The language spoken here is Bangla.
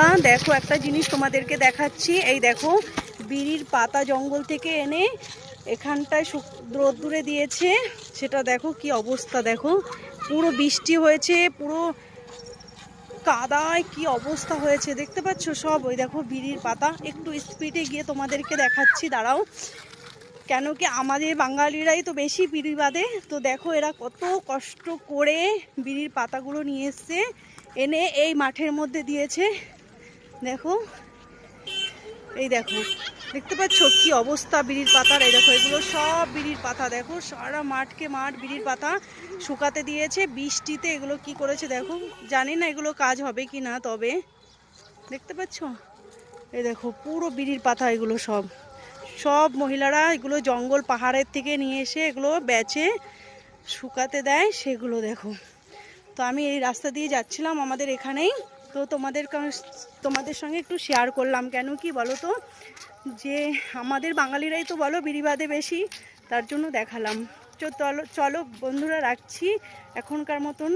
অবস্থা। দেখো একটা জিনিস তোমাদেরকে দেখাচ্ছি, এই দেখো বিড়ির পাতা জঙ্গল থেকে এনে এখানটায় রোদ্দুরে দিয়েছে, সেটা দেখো কি অবস্থা। দেখো পুরো বৃষ্টি হয়েছে, পুরো কাদায় কি অবস্থা হয়েছে দেখতে পাচ্ছ সব। ওই দেখো বিড়ির পাতা, একটু স্পিডে গিয়ে তোমাদেরকে দেখাচ্ছি, দাঁড়াও। কেন কি আমাদের বাঙালিরাই তো বেশি বিড়ি বাঁধে, তো দেখো এরা কত কষ্ট করে বিড়ির পাতাগুলো নিয়ে এসছে, এনে এই মাঠের মধ্যে দিয়েছে। দেখো এই দেখো দেখতে পাচ্ছ কি অবস্থা বিড়ির পাতার। এই দেখো এগুলো সব বিড়ির পাতা, দেখো সারা মাঠকে মাঠ বিড়ির পাতা শুকাতে দিয়েছে বৃষ্টিতে। এগুলো কি করেছে দেখো, জানি না এগুলো কাজ হবে কি না, তবে দেখতে পাচ্ছ এই দেখো পুরো বিড়ির পাতা। এগুলো সব সব মহিলারা এগুলো জঙ্গল পাহাড়ের থেকে নিয়ে এসে এগুলো বেচে শুকাতে দেয়, সেগুলো দেখো। তো আমি এই রাস্তা দিয়ে যাচ্ছিলাম আমাদের এখানেই, তো তোমাদের সঙ্গে একটু শেয়ার করলাম। কেন কি বলো তো, যে আমাদের বাঙালিরাই তো বলো বিড়ি বাঁধে বেশি, তার জন্য দেখালাম। চলো চলো বন্ধুরা, রাখছি এখনকার মতন।